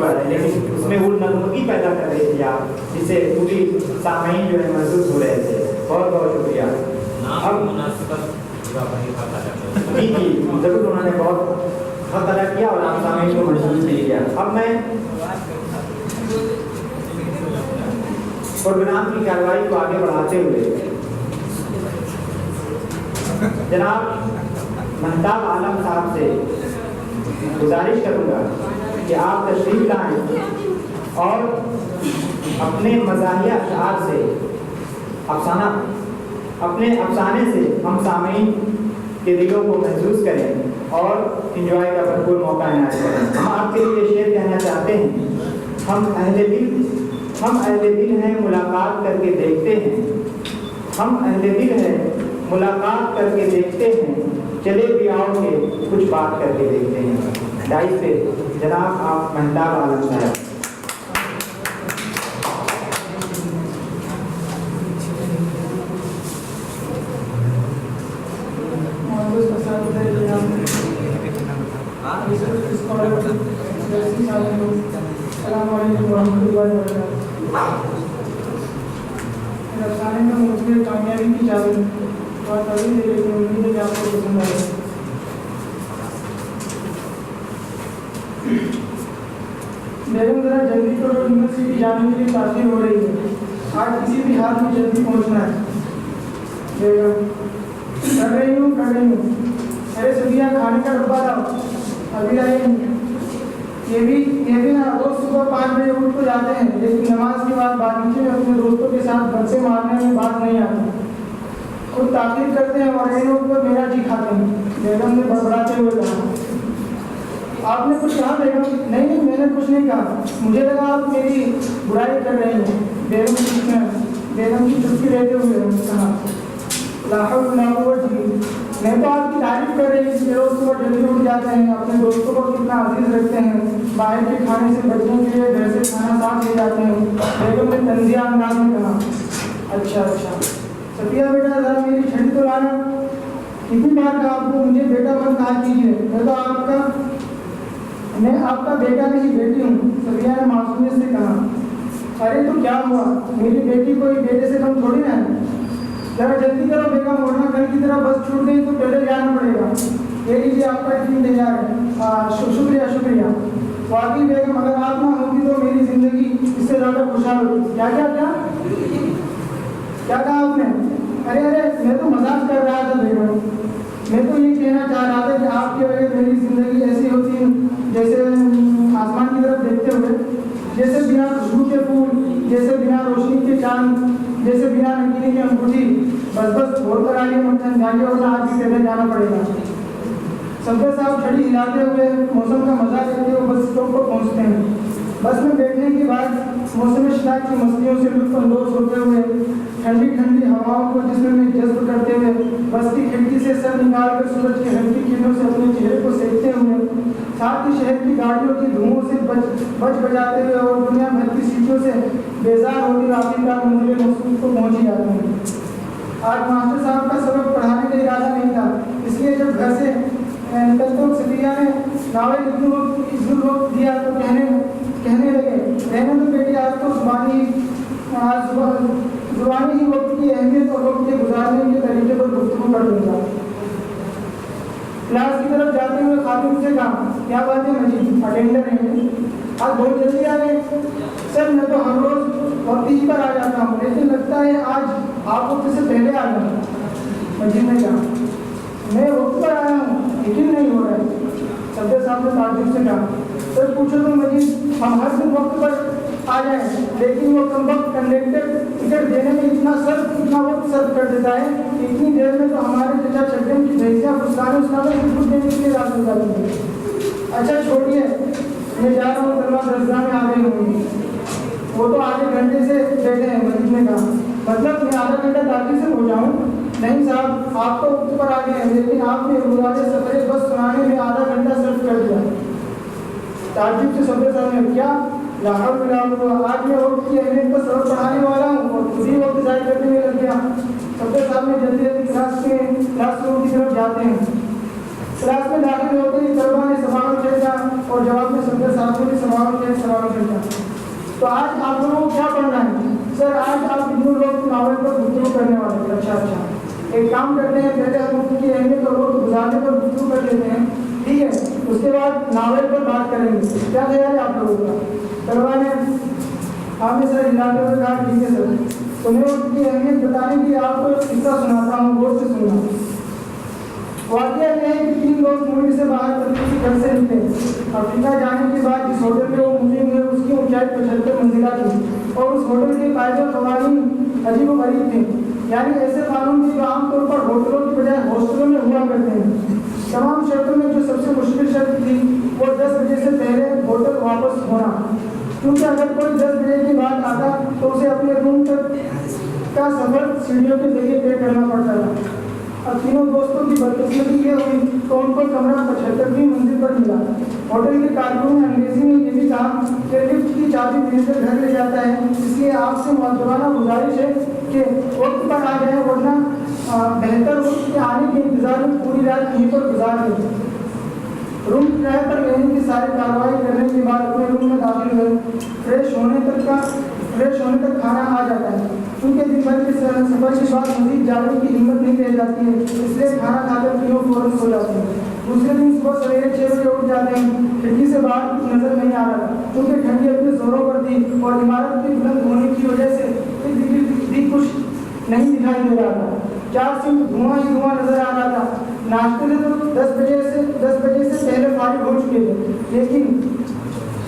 हुआ है, लेकिन उसमें वो नगमगी पैदा कर रही थी आप, जिससे पूरी सामयीन जो है महसूस हो रहे थे। बहुत बहुत शुक्रिया। अब जी जी जरूर, उन्होंने बहुत हद अदा किया और आप सामयीन को महसूस नहीं किया। अब मैं प्रोग्राम की कार्रवाई को आगे बढ़ाते हुए जनाब महताब आलम साहब से गुजारिश करूंगा कि आप तशरीफ लाएं और अपने मज़ाहिया अशआर से अपने अफसाने से हम सामीन के दिलों को महसूस करें और इंजॉय का भरपूर मौका इनायत करें। हम आपके लिए शेर कहना चाहते हैं। हम अहले दिल हैं, मुलाकात करके देखते हैं। हम अहले दिल हैं, मुलाकात करके देखते हैं। चले भी आओगे कुछ बात करके देखते हैं। डाइस पे जनाब आप महताब आलम साहब। कामयाबी की चाबी और तभी उम्मीद है कि आपको पसंद आएगा। बेगम जरा जल्दी करो, यूनिवर्सिटी जाने के लिए ताख़ीर हो रही है। आज किसी भी हाल में जल्दी पहुंचना है। बेगम कर रही हूँ। अरे सुनिया, खाने का डब्बा लाओ, अभी आएंगे। ये भी ना रोज सुबह 5 बजे उठ तो जाते हैं, लेकिन नमाज के बाद बागीचे में अपने दोस्तों के साथ बरसे मारने में बात नहीं आती। खुद ताक़ीर करते हैं और इन पर मेरा जी खाते हैं। बेगम ने बड़बड़ाते हुए कहा। आपने कुछ कहा बेगम? नहीं, मैंने कुछ नहीं कहा। मुझे लगा आप मेरी बुराई कर रही हैं। बेगम की चुप्पी रहते हुए कहा, मैं तो आपकी तारीफ कर रही हूँ। रोज सुबह जल्दी उठ जाते हैं, अपने दोस्तों को कितना अजीज रखते हैं, बाहर के खाने से बचने के लिए घर से खाना साथ ले जाते हैं। बेगम ने तंजिया अंदाज में कहा, अच्छा सफिया बेटा जरा मेरी छड़ी तो लाना। कितनी बार कहा आपको मुझे बेटा मत कहा कीजिए, मैं आपका बेटा नहीं बेटी हूँ। सफिया ने मासूमियत से कहा, अरे तो क्या हुआ, मेरी बेटी कोई बेटे से कम थोड़ी ना है। जरा जल्दी करो बेगम, वरना कल की तरह बस छूट गई तो पहले जाना पड़ेगा। ये लीजिए आपका टिफिन तैयार है। शुक्रिया। वाकई बेगम, अगर आप ना होती तो मेरी जिंदगी इससे ज़्यादा खुशहाल होती। क्या कहा आपने? अरे मैं तो मजाक कर रहा था बेगम। मैं तो ये कहना चाह रहा था कि आपकी वजह मेरी जिंदगी ऐसी होती जैसे आसमान की तरफ देखते हुए, जैसे बिना खुशबू के फूल, जैसे बिना रोशनी के चांद, जैसे बिना नकीले की अंगूठी। बस छोड़ कर आगे मत जाइए वरना आज ही पहले जाना पड़ेगा। सफदर साहब छड़ी हिलाते हुए मौसम का मजा लेते हुए बस स्टॉप पर पहुंचते हैं। बस में बैठने के बाद मौसम शिनाक की मस्तियों से लुत्फ अंदोज होते हुए, ठंडी हवाओं को जिस्म में जज्ब करते हुए, बस की खिड़की से सर निकाल कर सूरज की हल्की किरणों से अपने चेहरे को सेकते हुए, साथ ही शहर की गाड़ियों की धुओं से बच बजाते हुए और दुनिया भर की सीटों से बेजार होकर आखिरकार मंजिल मकसूद को पहुँच ही जाते हैं। आज मास्टर साहब का सबक पढ़ाने का इरादा नहीं था, इसलिए जब घर से निकलते वक्त सफिया ने नावे इब्नुल वक्त दिया तो कहने लगे, रहने तो बेटी, आज तो जुबानी ही वक्त की अहमियत और वक्त के गुजारने के तरीके पर गुफ्तगू कर दूंगा। क्लास की तरफ जाते हुए खातून से कहा, क्या बात है मजीद, अटेंडर हैं? आज बहुत जल्दी आ गए। सर मैं तो हर रोज वक्त ही पर आ जाता हूँ, लेकिन लगता है आज आप वक्त से पहले आ गए। मजीद ने कहा, मैं वक्त पर आया हूँ, यकीन नहीं हो रहा है। सफदर साहब ने ताज्जुब से कहा, सर पूछो तो मजीद, हम हर दिन वक्त पर आ जाए, लेकिन वो कमबख्त कंडक्टर टिकट देने में इतना वक्त सर्व कर देता है, इतनी देर में तो हमारे चचा चड्डन की भैंसियाँ फुसलाने बिल्कुल देने के लिए रात हो जाती है। अच्छा छोड़िए, मैं जा रहा हूँ, तलवा दरगाह में आ गई होंगी। वो तो आधे घंटे से बैठे हैं। मजीद ने कहा, मतलब मैं आधा घंटा ताकि से हो जाऊँ? नहीं साहब, आप तो वक्त पर आ गए हैं, लेकिन आपने रोज़ाने सफरे बस सुनाने में आधा घंटा सर्व कर दिया। ताज्जुब से सफदर साहब ने, क्या आज मैं वक्त की अहमियत पर सबक पढ़ाने वाला हूँ और उसी वक्त जारी करने में लग गया। सफदर साहब ने जल्दी क्लासरूम की तरफ जाते हैं। क्लास में दाखिल होते ही तलबा ने सवाल छेड़ा और जवाब में सफदर साहब ने भी सवाल तो आज आप लोगों को क्या पढ़ना है? सर आज आप हिंदू लोग नावल पर गुफ्तगू करने वाले हैं। अच्छा, एक काम करते हैं, पहले हम उनकी अहमियत और रोज गुजारने पर गुफ्तगू कर लेते हैं, ठीक है? उसके बाद नावल पर बात करेंगे। क्या ख्याल है आप लोगों का? करवा लें? आपने सर हिलाते हुए कहा ठीक है सर। तो मैं उसकी अहमियत बताने के लिए आपको एक किस्सा सुनाता हूँ, गौर से सुनना। वाकया यह है कि 3 लोग मुंबई से बाहर तबलीगी घर से निकले। अफ्रीका जाने के बाद जिस होटल में वो मुकीम हुए उसकी ऊंचाई 75 मंजिला थी और उस होटल के कायदे कवानीन अजीब गरीब थे, यानी ऐसे कानून थे जो आमतौर पर होटलों की बजाय हॉस्टलों में हुआ करते हैं। तमाम शर्तों में जो सबसे मुश्किल शर्त थी वो 10 बजे से पहले होटल वापस होना, क्योंकि अगर कोई 10 बजे के बाद आता तो उसे अपने रूम तक का सफर सीढ़ियों के जरिए तय करना पड़ता था। अब तीनों दोस्तों की बदकिस्मती ये हुई तो उनको कमरा 75वीं मंजिल पर मिला। होटल के कारकुन ने अंग्रेजी में ये भी कहा कि लिफ्ट की चाबी भेजकर घर ले जाता है, इसलिए आपसे मुआवजाना गुजारिश है कि वक्त पर आ जाए, वरना बेहतर वक्त के आने के इंतजार में पूरी रात यहीं पर गुजार दें। रूम किराए पर लेने की सारी कार्रवाई करने के बाद अपने रूम में दाखिल हुए। फ्रेश होने तक खाना आ जाता है, क्योंकि दिन भर के सफर के बाद मजीद जाने की हिम्मत नहीं रह जाती है, इसलिए खाना खाकर तीनों फौरन सो जाते हैं। दूसरे दिन सुबह सवेरे 6 बजे उठ जाते हैं। खिड़की से बाहर कुछ नजर नहीं आ रहा, क्योंकि ठंडी अपने जोरों पर थी और इमारत के बुलंद होने की वजह से भी कुछ नहीं दिखाई दे रहा था। 4 सिंह धुआं ही धुआं नजर आ रहा था। नाश्ते से तो 10 बजे से पहले फारिग हो चुके थे, लेकिन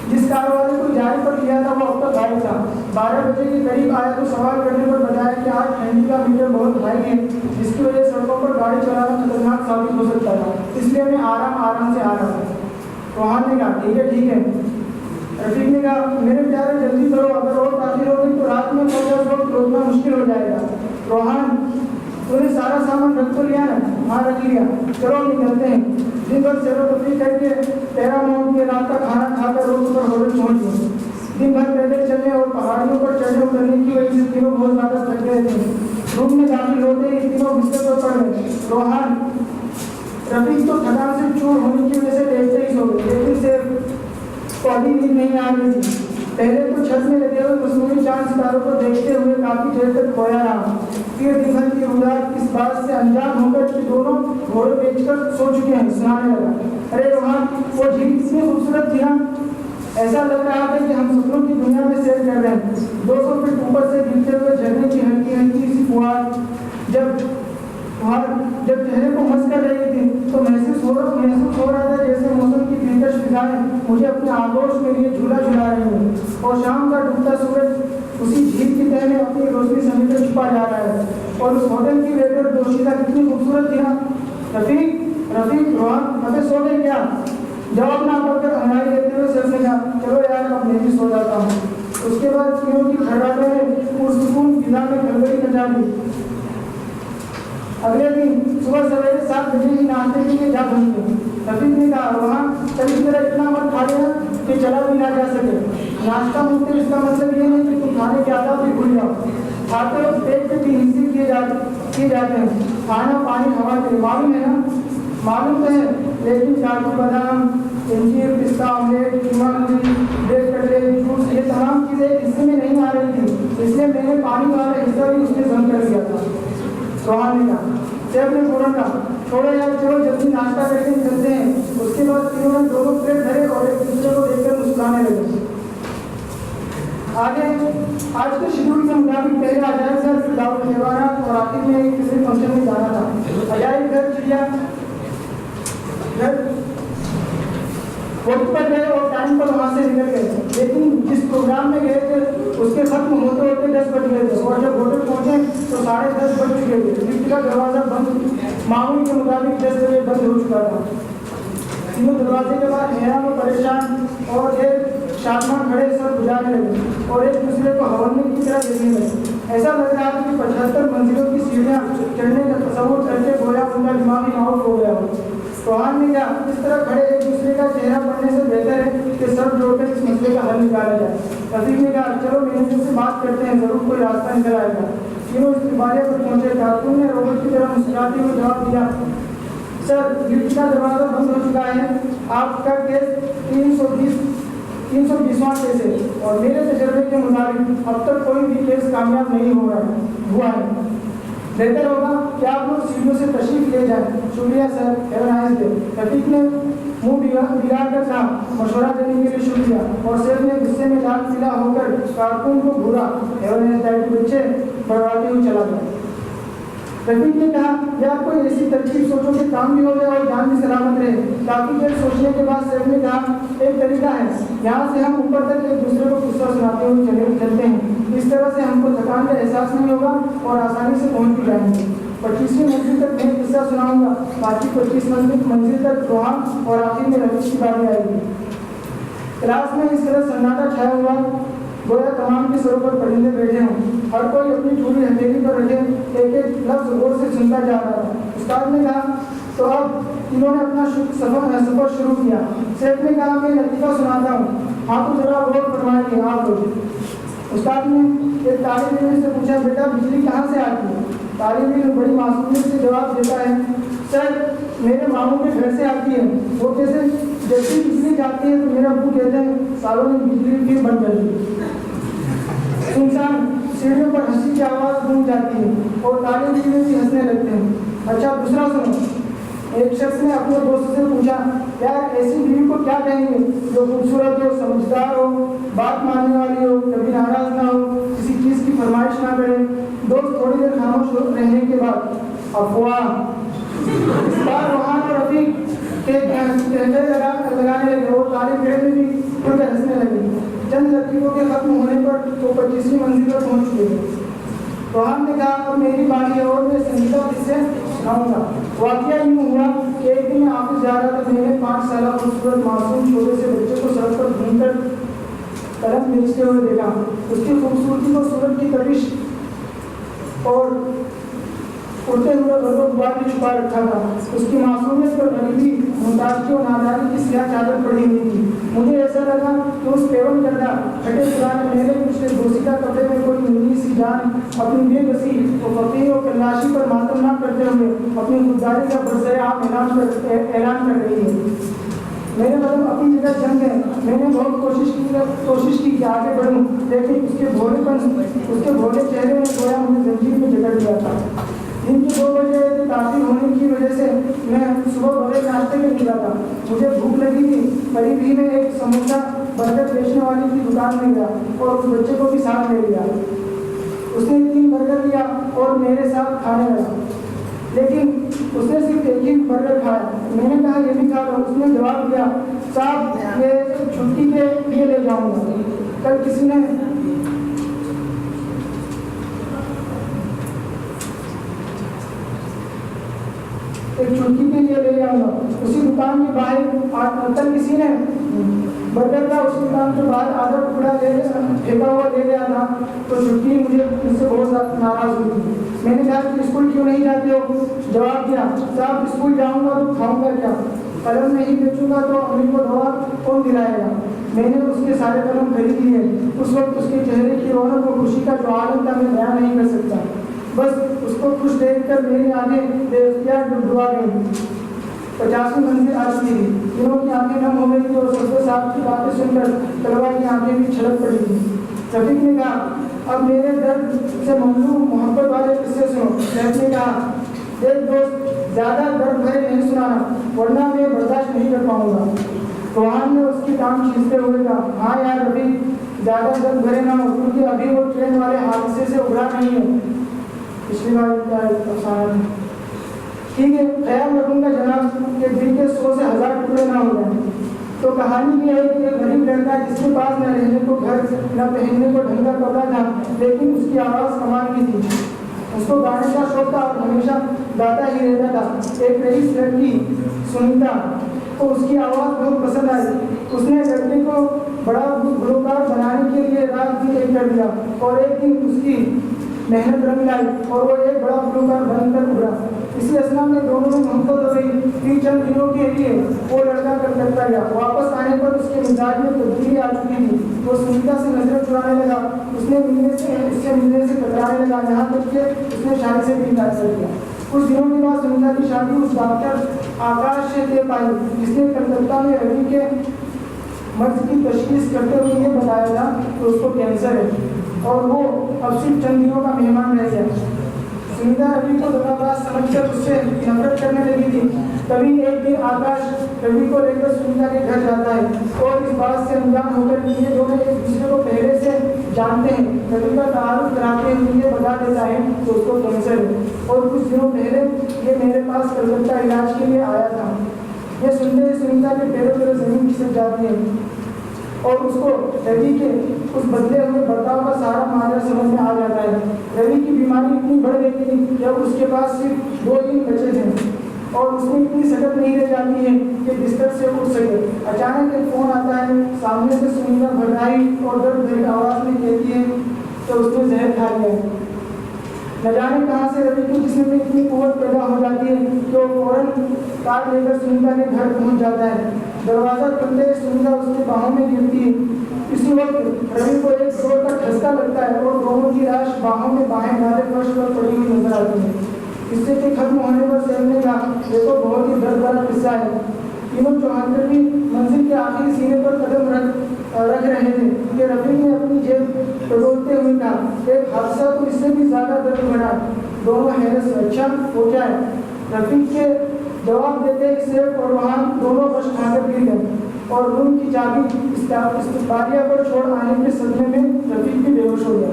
जिस कारवाले को जारी पर किया था वो अब तक गायब था। 12 बजे के करीब आया तो सवाल करने पर बताया कि आज ठंडी का मीटर बहुत हाई है, जिसकी वजह से सड़कों पर गाड़ी चलाना खतरनाक साबित हो सकता था, इसलिए मैं आराम से आ रहा था। रोहान ने कहा ठीक है। रफीक ने कहा मेरे प्यारे जल्दी करो, अगर और ताखिर होगी तो रात में पहुंचा वक्त रोकना मुश्किल हो जाएगा। रोहान तूने सारा सामान रख तो लिया ना? हाँ रख लिया, चलो निकलते हैं। दिन भर सैरो तफरीह करके पैरामाउंट के रात का खाना खाकर रोड पर होटल पहुंच गए। दिन भर पैदल चलने और पहाड़ियों पर चढ़ने उतरने की वजह से तीनों बहुत ज्यादा थक गए थे। रूम में दाखिल होते ही तीनों बिस्तर पर पड़ गए। रोहान रफीक तो थकान से चूर होने की वजह से लेटते ही सो गए, लेकिन सिर्फ पौधी नींद नहीं आ रही थी। पहले तो छत में लगे हुए मसूरी चांद सितारों को देखते हुए काफी देर तक खोया रहा। फिर दिन भर की उदास इस बात से अनजान होकर कि दोनों घोड़े बेचकर सो चुके हैं, सुनाने लगा। अरे रोहान वो झील कितनी खूबसूरत थी ना, ऐसा लग रहा था कि हम सपनों की दुनिया में सैर कर रहे हैं। 200 फीट ऊपर से गिरते हुए झरने की हल्की सी फुहार जब चेहरे को मस कर रही थी तो महसूस हो रहा था जैसे मौसम की दिलकश फिजाएं मुझे अपने आगोश के लिए झूला झुला रही हैं और शाम का डूबता सूरज उसी झील की तह में अपनी रोशनी समेट छुपा जा रहा है। और उस होटल की वेटर दोशीला कितनी खूबसूरत थी ना। रफीक रोहान मत सो गए क्या? जवाब ना पाकर हमारी लेते हुए सर ने कहा चलो यार अब मैं भी सो जाता हूँ। उसके बाद तीनों की खड़ाटे ने पुरसुकून फिजा में गड़बड़ी मचा दी। अगले दिन सुबह सवेरे 7 बजे ही नाश्ते के लिए जा पहुंचे। रफीक ने कहा वहाँ कभी तरह इतना मत खा लेना कि चला भी ना जा सके। नाश्ता मुझसे इसका मतलब ये नहीं कि तुम खाने के आदत भी भूल जाओ। खाते वक्त पेट पे भी हिस्से किए जाते हैं, खाना पानी हवा के मालूम है ना? मालूम तो है, लेकिन काजू बादाम इंजीर पिस्ता ऑमलेट कीमा ब्रेड कटलेट जूस ये तमाम चीज़ें हिस्से में नहीं आ रही थी, इसलिए मैंने पानी वाला हिस्सा भी उसमें जम कर दिया था। रोहान ने कहा सेब ने फौरन कहा छोड़ो यार, चलो जल्दी नाश्ता करके निकलते हैं। उसके बाद तीनों ने 2 प्लेट धरे और एक दूसरे को देखकर मुस्कुराने लगे। आगे आज के शेड्यूल के मुताबिक पहले अजायब घर फिर दावत हैवानात और आखिर में एक किसी फंक्शन में जाना था। अजायब घर चिड़िया घर वक्त पर गए और टाइम पर वहाँ से निकल गए, लेकिन जिस प्रोग्राम में गए थे उसके खत्म होते होते 10 बज गए थे और जब होटल पहुँचे तो 10:30 बज चुके थे। लिफ्ट का दरवाज़ा बंद मामूल के मुताबिक 10 बजे बंद हो चुका था। तीनों दरवाजे के बाद हैरान और परेशान और एक शादमान खड़े सर बुझाने लगे और एक दूसरे को हवलने की तरह देखने लगे। ऐसा लग रहा था कि 75 मंजिलों की सीढ़ियाँ चढ़ने का तस्वुर करके गोया उनका दिमागी माहौल हो गया हो। रोहान ने कहा इस तरह खड़े एक दूसरे का चेहरा पढ़ने से बेहतर है कि सब जोड़कर इस मसले का हल निकाला जाए। रफीक ने कहा चलो मैनेजर से बात करते हैं, जरूर कोई रास्ता निकल आएगा। तीनों इस बारे पर पहुंचे। कारकुन ने रोबोट की तरह मुस्कुराते हुए जवाब दिया सर लिफ्ट का दरवाजा बंद हो चुका है, आपका केस 320वां केस है और मेरे तजर्बे के मुताबिक अब तक कोई भी केस कामयाब नहीं हुआ है। बेहतर होगा कि आप लोग सीढ़ियों से तशरीफ ले जाएं। शुक्रिया sir, have a nice day. Rafiq ने मुंह बिगाड़ कर कहा, मशवरा देने के लिए शुक्रिया, और सैफ ने गुस्से में लाल पीला होकर कारकुन को घूरा, हैव अ नाइस डे बच्चे बढ़वाते हुए चला गया। रफीक ने कहा, यार कोई ऐसी तरकीब सोचो कि काम भी हो जाए और जान भी सलामत रहे। काफी देर सोचने के बाद सैफ ने कहा, एक तरीका है, यहाँ से हम ऊपर तक एक दूसरे को किस्सा सुनाते हुए चलते हैं। इस तरह से हमको थकान का एहसास नहीं होगा और आसानी से पहुँच भी जाएंगे। 25वीं मंजिल तक मैं किस्सा सुनाऊंगा, बाकी 25 मंजिल तक रोहान और आखिर में रफीक की बारी आएगी। क्लास में इस तरह सन्नाटा छाया हुआ गोया तमाम के सरों पर परिंदे बैठे हों। हर कोई अपनी ठूली हथेली पर रखे एक एक लफ्ज गौर से सुनता जा रहा था। उस्ताद ने कहा, तो अब इन्होंने अपना सफर शुरू किया। सैफ ने कहा, मैं लतीफ़ा सुनाता हूँ, हाँ तो जरा गौर फरमाएंगे आप लोग। उस्ताद ने एक तालिब इल्म से पूछा, बेटा बिजली कहाँ से आती है? तालिब इल्म बड़ी मासूमियत से जवाब देता है, सर मेरे मामू के घर से आती है। वो कैसे? जब भी बिजली जाती है तो मेरे अब्बू कहते हैं, सालों में बिजली फिर बंद कर दी। सुनसान सीढ़ियों पर हंसी की आवाज़ गूंज जाती है और तालिब इल्म भी हंसने लगते हैं। अच्छा दूसरा सुनो। एक शख्स ने अपने दोस्त से पूछा, यार ऐसी बीवी को क्या कहेंगे जो खूबसूरत हो, समझदार हो, बात मानने वाली हो, कभी नाराज ना हो, किसी चीज़ की फरमाइश ना करे। दोस्त थोड़ी देर खामोश रहने के बाद, अफवाह। इस बार रोहान और रफीक के लगाने लगे और तालिब इल्म भी खुद हंसने लगे। चंद लड़कियों के खत्म होने पर वो 25वीं मंजिल पर पहुंच गए। रोहान ने कहा, अब मेरी बारी है और मैं संगीता किससे सुनाऊंगा। वाकया यूँ हुआ कि एक दिन मैं ऑफिस जा रहा था। मैंने 5 साल खूबसूरत मासूम छोटे से बच्चे को सड़क पर घूमकर कलम बेचते हुए देखा। उसकी खूबसूरती को सूरज की तपिश और उड़ते हुए गुब्बार ने छुपा रखा था। उसकी मासूमियत पर गरीबी, मुमताज़गी और नादानी की स्याह चादर पड़ी हुई थी। मुझे ऐसा लगा कि उस पेवन करदा फटे पुराने मेले पिछले दोषिता कपड़े में कोई नीली सी जान अपनी बेबसी और फकीर और कल्लाशी पर मातम ना करते हुए अपनी खुददारी का बरसरे आप ऐलान कर रही है। मेरे मतलब अपनी जगह जंग है। मैंने बहुत कोशिश की कि आगे बढ़ूं, लेकिन उसके भोले चेहरे में गोया मुझे जंजीर में जकड़ दिया था। दिन के 2 बजे ताख़ीर होने की वजह से मैं सुबह बगैर नाश्ते में निकला था। मुझे भूख लगी थी। करीब ही में एक समोसा बर्गर बेचने वाली की दुकान में गया और उस बच्चे को भी साथ ले लिया। उसने 3 बर्गर लिया और मेरे साथ खाने लगा, लेकिन उसने सिर्फ एक ही बर्गर खाया। मैंने कहा, ये भी खा लो। उसने जवाब दिया, साहब ये छुट्टी के लिए ले जाऊँगा। कल किसी ने एक छुट्टी के लिए ले जाऊंगा। उसी दुकान के बाहर कल किसी ने बर्गर का उस दुकान के बाहर आधा टुकड़ा फेंका हुआ ले गया था, तो छुट्टी मुझे उससे बहुत नाराज हुई थी। मैंने कहा कि स्कूल क्यों नहीं जाते हो? जवाब दिया, साहब स्कूल जाऊंगा तो खाऊंगा क्या? कलम नहीं बेचूंगा तो अम्मी को दवा कौन दिलाएगा? मैंने उसके सारे कलम खरीद लिए। उस वक्त उसके चेहरे की रौनक और खुशी का जो आलम था मैं बयान नहीं कर सकता। बस उसको खुश देखकर मेरी आंखें बेइख्तियार डुबा गई। 50वीं मंजिल आ चुकी थी। तीनों की आंखें नम हो गई थी और सफदर साहब की बातें सुनकर तलवा की आंखें भी छलक पड़ी थी। रफीक ने कहा, अब मेरे दर्द से ममलू मोहब्बत वाले किस्से सुनो। सैफ ने कहा, एक दोस्त ज़्यादा दर्द भरे नहीं सुनाना, वरना मैं बर्दाश्त नहीं कर पाऊंगा। रोहान ने उसकी टांग खींचते हुए कहा, हाँ यार रफीक, ज़्यादा दर्द भरे ना हो, क्योंकि अभी वो ट्रेन वाले हादसे से उभरा नहीं है। पिछली बार क्या अफसाना था। ठीक है, ख्याल रखूंगा जनाब कि दिल के 100 से 1000 टुकड़े ना हो जाए। तो कहानी भी है कि एक गरीब लड़का जिसके पास न रहने को घर, न पहनने को ढंग का कपड़ा था, लेकिन उसकी आवाज़ कमाल की थी। उसको गाने का शौक था और हमेशा गाता ही रहता था। एक रईस लड़की सुनीता को उसकी आवाज़ बहुत पसंद आई। उसने लड़के को बड़ा गुलकार बनाने के लिए रात दिन एक कर दिया और एक दिन उसकी मेहनत रंग लाई और वो एक बड़ा गुलकार बनकर उभरा। इसी असना में दोनों में मोहब्बत हो गई। फिर चंद दिनों के लिए वो लड़का कलकत्ता गया। वापस आने पर उसके मिजाज में तब्दीली आ चुकी थी। वो सुनीता से नजरें चुराने लगा, उससे मिलने से कतराने लगा, यहाँ तक कि उसने शादी से भी इनकार कर दिया। कुछ दिनों के बाद सुनीता की शादी उस डॉक्टर आकाश से तय पाई जिसने कलकत्ता में रवि के मर्ज की तशखीस करते हुए ये बताया था कि उसको कैंसर है और वो अब सिर्फ चंद दिनों का मेहमान रह गया। सुनीता रवि को दगाबाज समझकर उससे नफरत करने लगी थी। तभी एक दिन आकाश रवि को लेकर सुनीता के घर जाता है और इस बात से अनजान होकर कि ये दोनों एक दूसरे को पहले से जानते हैं, रवि का तारुफ कराते हुए ये बता देता है कि उसको कैंसर है और कुछ दिनों पहले ये मेरे पास कलकत्ता इलाज के लिए आया था। ये सुनते ही सुनीता के पैरों पर जमीन खिसक जाती है और उसको रवि के उस बदले हुए बर्ताव का सारा माजरा समझ में आ जाता है। रवि की बीमारी इतनी बढ़ गई थी जब उसके पास सिर्फ 2 दिन बचे थे और उसमें इतनी सकत नहीं रह जाती है कि बिस्तर से उठ सके। अचानक एक फोन आता है, सामने से सुनीता भरनाई और दर्द भरी आवाज में कहती है तो उसने जहर खा लिया। न जाने कहाँ से रवि के जिस्म में इतनी कुव्वत पैदा हो जाती है कि वो फौरन कार लेकर सुनीता के घर पहुंच जाता है। दरवाजा खुलते ही सुनीता उसके बाहों में गिरती है। इसी वक्त रवि को एक जोर का झटका लगता है और दोनों की लाश बाहों में बाहें डाले फर्श पर पड़ी हुई नजर आती है। इससे के खत्म होने पर सैफ ने कहा, ये तो बहुत ही दर्द भरा किस्सा है। तीनों 74वीं मंजिल के आखिरी सीने पर कदम रख रहे थे कि रवि ने अपनी जेब टटोलते हुए कहा, एक हादसा तो इससे भी ज्यादा दर्द भरा। दोनों हैरत से अच्छा हो जाए। रफीक के जवाब देते ही सैफ और वहां दोनों बस ठाकर गिर गए और रूम की चाबी इस्तिकबालिया पर छोड़ आने के सदमे में रफीक भी बेहोश हो गया।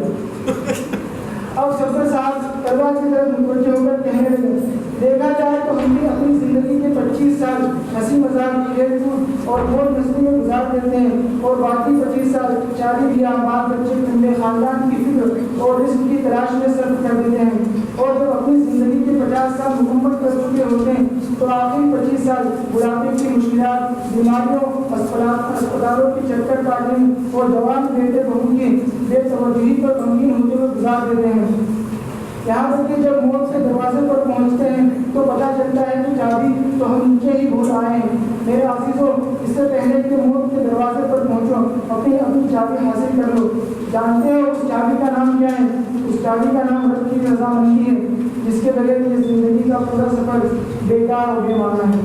अब सफर साहब तलवार की तरफ मुतवज्जह होकर कहने लगे, देखा जाए तो हम भी अपनी जिंदगी के 25 साल हंसी मजाक खेल कूद और मौज मस्ती में गुजार देते हैं और बाकी 25 साल शादी ब्याह बाल बच्चे ठंडे खानदान की फिक्र और रिस्क की तलाश में सर्फ कर देते हैं। और जब अपनी जिंदगी के 50 साल मुकम्मल कर चुके होते हैं तो आखिरी 25 साल बुढ़ापे की मुश्किलात, बीमारियों, अस्पतालों की चक्कर काटने और जवान बेटे बहू की बेतवज्जही पर गमगीन होते हुए गुजार देते हैं। यहाँ तक कि जब मौत के दरवाजे पर पहुँचते हैं तो पता चलता है कि चाबी तो हम नीचे ही भूल आए हैं। मेरे अजीजों, इससे पहले कि मौत के दरवाजे पर पहुँचो अपनी चाबी हासिल कर लो। जानते हो उस चाबी का नाम क्या है? उस चाबी का नाम रब की रज़ामंदी है, जिसके बगैर ये जिंदगी का पूरा सफर बेकार और बेमाना है।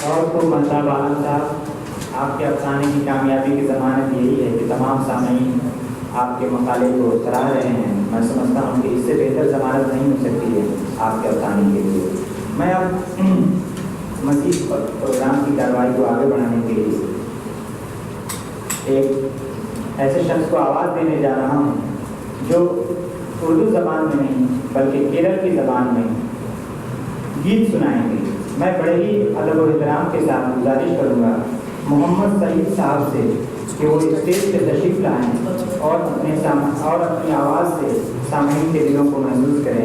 और तो मतलब आनंद साहब, आपके अफसाने की कामयाबी की ज़मानत यही है कि तमाम सामीन आपके मकाले को सराह रहे हैं। मैं समझता हूँ कि इससे बेहतर ज़मानत नहीं हो सकती है आपके अफसाने के लिए। मैं अब मज़ीद प्रोग्राम की कार्रवाई को आगे बढ़ाने के लिए एक ऐसे शख्स को आवाज़ देने जा रहा हूँ जो उर्दू ज़बान में नहीं बल्कि केरल की ज़बान में गीत सुनाएंगे। मैं बड़े ही अदब और एहतराम के साथ गुजारिश करूँगा मोहम्मद सईद साहब से कि वो स्टेज पे तशरीफ़ लाएँ और अपनी आवाज़ से सामईन के दिलों को महसूस करें।